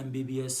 MBBS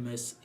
MS,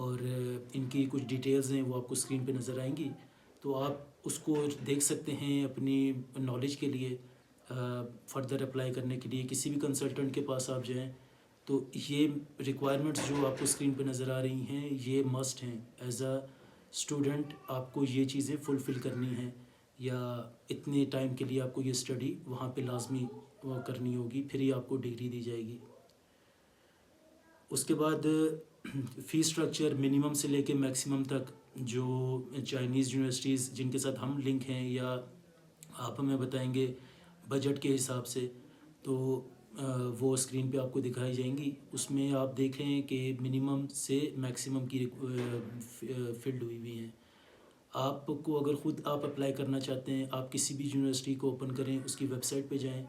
اور ان کی کچھ ڈیٹیلز ہیں وہ آپ کو اسکرین پہ نظر آئیں گی، تو آپ اس کو دیکھ سکتے ہیں اپنی نالج کے لیے، فردر اپلائی کرنے کے لیے کسی بھی کنسلٹنٹ کے پاس آپ جائیں تو یہ ریکوائرمنٹس جو آپ کو اسکرین پہ نظر آ رہی ہیں یہ مسٹ ہیں. ایز اے اسٹوڈنٹ آپ کو یہ چیزیں فلفل کرنی ہیں، یا اتنے ٹائم کے لیے آپ کو یہ اسٹڈی وہاں پہ لازمی کرنی ہوگی، پھر ہی آپ کو ڈگری دی جائے گی. اس کے بعد فی اسٹرکچر منیمم سے لے کے میکسیمم تک جو چائنیز یونیورسٹیز جن کے ساتھ ہم لنک ہیں، یا آپ ہمیں بتائیں گے بجٹ کے حساب سے، تو وہ اسکرین پہ آپ کو دکھائی جائیں گی. اس میں آپ دیکھیں کہ منیمم سے میکسیمم کی فلڈ ہوئی ہوئی ہیں. آپ کو اگر خود آپ اپلائی کرنا چاہتے ہیں، آپ کسی بھی یونیورسٹی کو اوپن کریں، اس کی ویب سائٹ پہ جائیں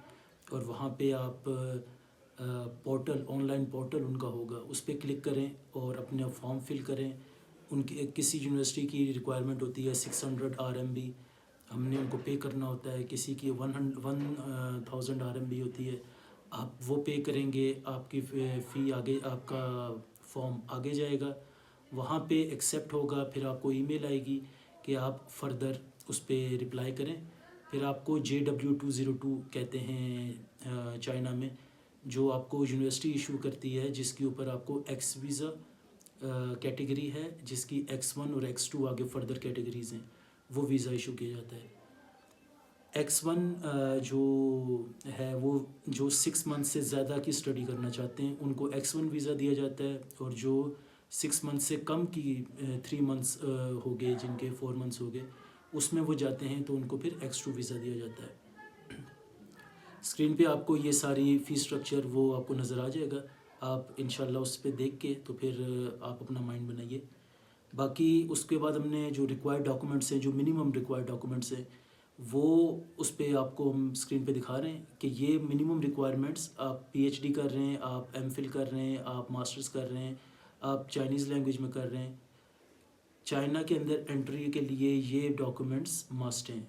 اور وہاں پہ آپ پورٹل، آن لائن پورٹل ان کا ہوگا، اس پہ کلک کریں اور اپنا فارم فل کریں. ان کے کسی یونیورسٹی کی ریکوائرمنٹ ہوتی ہے 600 RMB، ہم نے ان کو پے کرنا ہوتا ہے. کسی کی 1000 RMB ہوتی ہے، آپ وہ پے کریں گے، آپ کی فی آگے، آپ کا فارم آگے جائے گا، وہاں پہ ایکسیپٹ ہوگا، پھر آپ کو ای میل آئے گی کہ آپ فردر اس پہ رپلائی کریں. پھر آپ کو JW202 کہتے ہیں چائنا میں، جو آپ کو یونیورسٹی ایشو کرتی ہے، جس کے اوپر آپ کو ایکس ویزا کیٹیگری ہے، جس کی X1 اور X2 آگے فردر کیٹیگریز ہیں، وہ ویزا ایشو کیا جاتا ہے. X1 جو ہے وہ جو 6 منتھ سے زیادہ کی اسٹڈی کرنا چاہتے ہیں ان کو X1 ویزا دیا جاتا ہے، اور جو 6 منتھ سے کم کی 3 منتھس ہو گئے، جن کے 4 منتھس ہو گئے، اس میں وہ جاتے ہیں تو ان کو پھر X2 ویزا دیا جاتا ہے. اسکرین پہ آپ کو یہ ساری فی اسٹرکچر وہ آپ کو نظر آ جائے گا، آپ انشاءاللہ اس پہ دیکھ کے تو پھر آپ اپنا مائنڈ بنائیے. باقی اس کے بعد ہم نے جو ریکوائرڈ ڈاکومنٹس ہیں، جو منیمم ریکوائرڈ ڈاکومنٹس ہیں، وہ اس پہ آپ کو ہم اسکرین پہ دکھا رہے ہیں کہ یہ منیمم ریکوائرمنٹس، آپ PhD کر رہے ہیں، آپ MPhil کر رہے ہیں، آپ ماسٹرز کر رہے ہیں، آپ چائنیز لینگویج میں کر رہے ہیں، چائنا کے اندر انٹری کے لیے یہ ڈاکومنٹس مسٹ ہیں.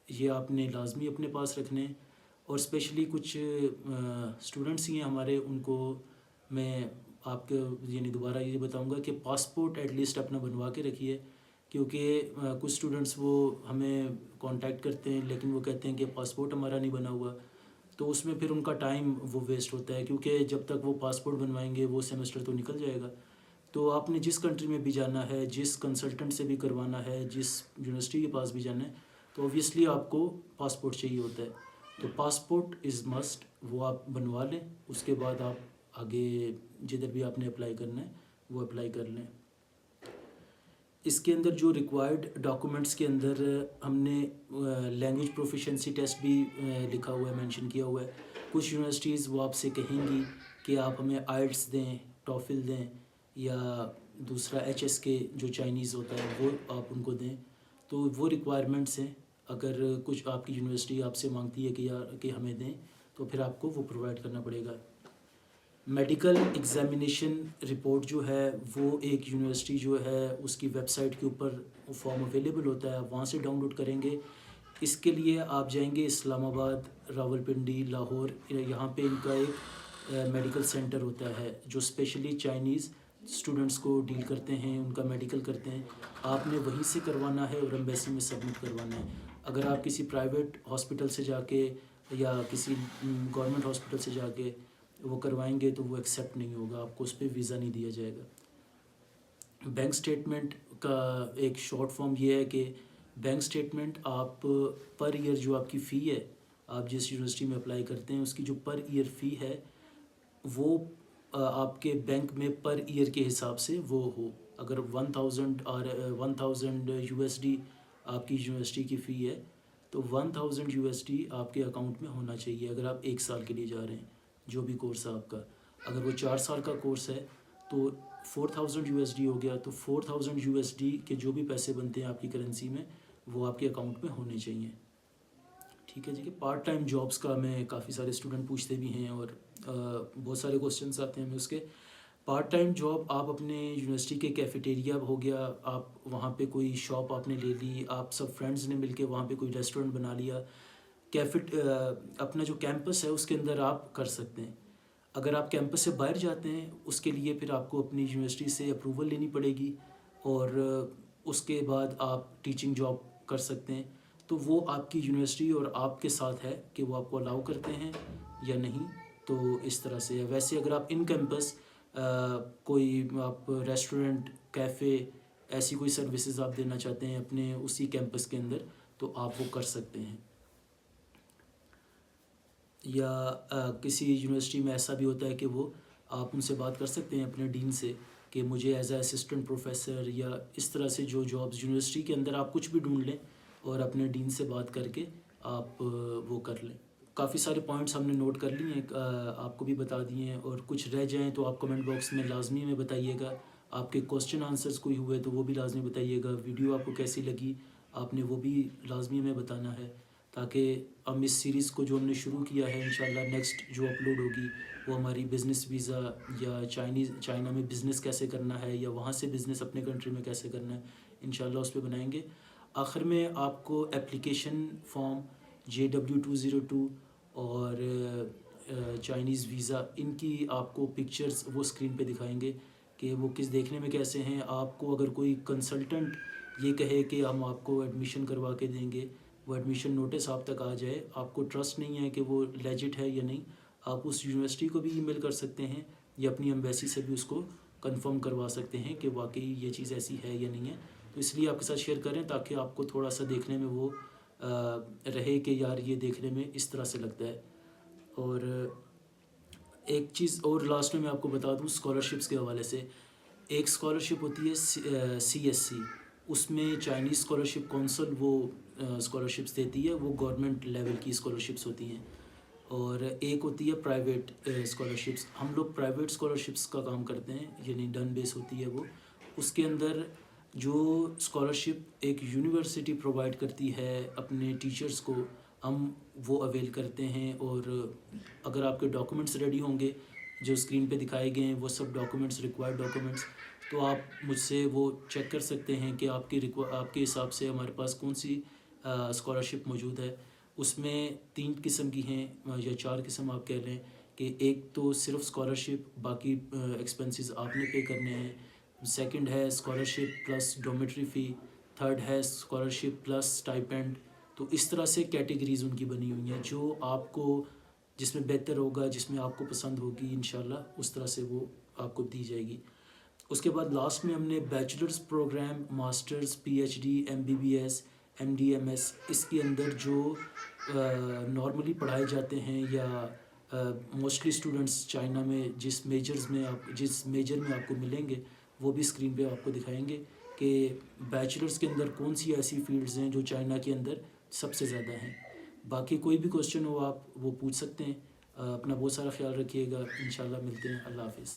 یہ آپ نے لازمی اپنے پاس رکھنے ہیں. اور اسپیشلی کچھ اسٹوڈنٹس ہی ہیں ہمارے، ان کو میں آپ کے یعنی دوبارہ یہ بتاؤں گا کہ پاسپورٹ ایٹ لیسٹ اپنا بنوا کے رکھیے، کیونکہ کچھ اسٹوڈنٹس وہ ہمیں کانٹیکٹ کرتے ہیں لیکن وہ کہتے ہیں کہ پاسپورٹ ہمارا نہیں بنا ہوا، تو اس میں پھر ان کا ٹائم وہ ویسٹ ہوتا ہے، کیونکہ جب تک وہ پاسپورٹ بنوائیں گے وہ سیمسٹر تو نکل جائے گا. تو آپ نے جس کنٹری میں بھی جانا ہے، جس کنسلٹنٹ سے بھی کروانا ہے، جس یونیورسٹی کے پاس بھی جانا ہے، تو اوبویسلی آپ کو پاسپورٹ چاہیے ہوتا ہے. تو پاسپورٹ از مسٹ، وہ آپ بنوا لیں. اس کے بعد آپ آگے جدھر بھی آپ نے اپلائی کرنا ہے وہ اپلائی کر لیں. اس کے اندر جو ریکوائرڈ ڈاکومنٹس کے اندر ہم نے لینگویج پروفیشنسی ٹیسٹ بھی لکھا ہوا ہے، مینشن کیا ہوا ہے. کچھ یونیورسٹیز وہ آپ سے کہیں گی کہ آپ ہمیں IELTS دیں، TOEFL دیں، یا دوسرا HSK جو چائنیز ہوتا ہے وہ آپ ان کو دیں. تو وہ ریکوائرمنٹس ہیں. اگر کچھ آپ کی یونیورسٹی آپ سے مانگتی ہے کہ ہمیں دیں، تو پھر آپ کو وہ پرووائڈ کرنا پڑے گا. میڈیکل ایگزامینیشن رپورٹ جو ہے وہ ایک یونیورسٹی جو ہے اس کی ویب سائٹ کے اوپر فارم اویلیبل ہوتا ہے، آپ وہاں سے ڈاؤن لوڈ کریں گے. اس کے لیے آپ جائیں گے اسلام آباد، راولپنڈی، لاہور، یہاں پہ ان کا ایک میڈیکل سینٹر ہوتا ہے جو اسپیشلی چائنیز اسٹوڈنٹس کو ڈیل کرتے ہیں، ان کا میڈیکل کرتے ہیں. آپ نے وہیں سے کروانا ہے اور ایمبیسی میں سبمٹ کروانا ہے. اگر آپ کسی پرائیویٹ ہاسپٹل سے جا کے یا کسی گورنمنٹ ہاسپٹل سے جا کے وہ کروائیں گے تو وہ ایکسیپٹ نہیں ہوگا، آپ کو اس پہ ویزا نہیں دیا جائے گا. بینک سٹیٹمنٹ کا ایک شارٹ فارم یہ ہے کہ بینک سٹیٹمنٹ آپ پر ایئر جو آپ کی فی ہے، آپ جس یونیورسٹی میں اپلائی کرتے ہیں اس کی جو پر ایئر فی ہے وہ آپ کے بینک میں پر ایئر کے حساب سے وہ ہو. اگر 1000 USD آپ کی یونیورسٹی کی فی ہے تو 1000 USD آپ کے اکاؤنٹ میں ہونا چاہیے اگر آپ 1 سال کے لیے جا رہے ہیں، جو بھی کورس ہے آپ کا. اگر وہ 4 سال کا کورس ہے تو 4000 USD ہو گیا، تو 4000 USD کے جو بھی پیسے بنتے ہیں آپ کی کرنسی میں وہ آپ کے اکاؤنٹ میں ہونے چاہیے. ٹھیک ہے جی. پارٹ ٹائم جابس کا میں کافی سارے اسٹوڈنٹ پوچھتے بھی ہیں اور بہت سارے کوسچنس آتے ہیں ہمیں اس کے. پارٹ ٹائم جاب آپ اپنے یونیورسٹی کے کیفیٹیریا ہو گیا، آپ وہاں پہ کوئی شاپ آپ نے لے لی، آپ سب فرینڈز نے مل کے وہاں پہ کوئی ریسٹورنٹ بنا لیا، اپنا جو کیمپس ہے اس کے اندر آپ کر سکتے ہیں. اگر آپ کیمپس سے باہر جاتے ہیں اس کے لیے پھر آپ کو اپنی یونیورسٹی سے اپروول لینی پڑے گی، اور اس کے بعد آپ ٹیچنگ جاب کر سکتے ہیں. تو وہ آپ کی یونیورسٹی اور آپ کے ساتھ ہے کہ وہ آپ کو الاؤ کرتے ہیں یا نہیں. تو اس طرح سے ہے. ویسے اگر آپ ان کیمپس کوئی آپ ریسٹورنٹ، کیفے، ایسی کوئی سروسز آپ دینا چاہتے ہیں اپنے اسی کیمپس کے اندر تو آپ وہ کر سکتے ہیں. یا کسی یونیورسٹی میں ایسا بھی ہوتا ہے کہ وہ آپ ان سے بات کر سکتے ہیں اپنے ڈین سے کہ مجھے ایز اے اسسٹنٹ پروفیسر یا اس طرح سے جو جابس یونیورسٹی کے اندر آپ کچھ بھی ڈھونڈ لیں اور اپنے ڈین سے بات کر کے آپ وہ کر لیں. کافی سارے پوائنٹس ہم نے نوٹ کر لیے ہیں، آپ کو بھی بتا دیے ہیں، اور کچھ رہ جائیں تو آپ کمنٹ باکس میں لازمی ہمیں بتائیے گا. آپ کے کوسچن آنسرز کوئی ہوئے تو وہ بھی لازمی بتائیے گا. ویڈیو آپ کو کیسی لگی آپ نے وہ بھی لازمی ہمیں بتانا ہے، تاکہ ہم اس سیریز کو جو ہم نے شروع کیا ہے انشاءاللہ نیکسٹ جو اپلوڈ ہوگی وہ ہماری بزنس ویزا یا چائنا میں بزنس کیسے کرنا ہے یا وہاں سے بزنس اپنے کنٹری میں کیسے کرنا ہے انشاءاللہ اس پہ بنائیں گے. آخر میں آپ کو اپلیکیشن فارم JW202 اور چائنیز ویزا، ان کی آپ کو پکچرز وہ اسکرین پہ دکھائیں گے کہ وہ کس دیکھنے میں کیسے ہیں. آپ کو اگر کوئی کنسلٹنٹ یہ کہے کہ ہم آپ کو ایڈمیشن کروا کے دیں گے، وہ ایڈمیشن نوٹس آپ تک آ جائے، آپ کو ٹرسٹ نہیں ہے کہ وہ لیجٹ ہے یا نہیں، آپ اس یونیورسٹی کو بھی ای میل کر سکتے ہیں یا اپنی ایمبیسی سے بھی اس کو کنفرم کروا سکتے ہیں کہ واقعی یہ چیز ایسی ہے یا نہیں ہے. تو اس لیے آپ کے ساتھ شیئر کریں تاکہ آپ کو تھوڑا سا دیکھنے میں وہ رہے کہ یار یہ دیکھنے میں اس طرح سے لگتا ہے. اور ایک چیز اور لاسٹ میں آپ کو بتا دوں اسکالرشپس کے حوالے سے. ایک اسکالرشپ ہوتی ہے CSC، اس میں چائنیز اسکالرشپ کونسل وہ اسکالرشپس دیتی ہے، وہ گورنمنٹ لیول کی اسکالرشپس ہوتی ہیں. اور ایک ہوتی ہے پرائیویٹ اسکالرشپس. ہم لوگ پرائیویٹ اسکالرشپس کا کام کرتے ہیں، یعنی ڈن بیس ہوتی ہے وہ. اس کے اندر جو اسکالرشپ ایک یونیورسٹی پرووائڈ کرتی ہے اپنے ٹیچرز کو، ہم وہ اویل کرتے ہیں. اور اگر آپ کے ڈاکومنٹس ریڈی ہوں گے جو اسکرین پہ دکھائے گئے ہیں وہ سب ڈاکومنٹس، ریکوائرڈ ڈاکومنٹس، تو آپ مجھ سے وہ چیک کر سکتے ہیں کہ آپ کے حساب سے ہمارے پاس کون سی اسکالرشپ موجود ہے. اس میں 3 قسم کی ہیں یا 4 قسم آپ کہہ لیں کہ ایک تو صرف اسکالرشپ، باقی ایکسپنسز آپ نے پے کرنے ہیں. سیکنڈ ہے اسکالرشپ پلس ڈومیٹری فی. تھرڈ ہے اسکالرشپ پلس اسٹائپینڈ. تو اس طرح سے کیٹیگریز ان کی بنی ہوئی ہیں، جو آپ کو جس میں بہتر ہوگا، جس میں آپ کو پسند ہوگی انشاءاللہ اس طرح سے وہ آپ کو دی جائے گی. اس کے بعد لاسٹ میں ہم نے bachelors programme, masters, PhD، MBBS، MD/MS، اس کے اندر جو نارملی پڑھائے جاتے ہیں یا موسٹلی اسٹوڈنٹس چائنا میں جس میجر میں آپ کو ملیں گے وہ بھی اسکرین پہ آپ کو دکھائیں گے کہ بیچلرز کے اندر کون سی ایسی فیلڈز ہیں جو چائنا کے اندر سب سے زیادہ ہیں. باقی کوئی بھی کوسچن ہو آپ وہ پوچھ سکتے ہیں. اپنا بہت سارا خیال رکھیے گا. انشاءاللہ ملتے ہیں. اللہ حافظ.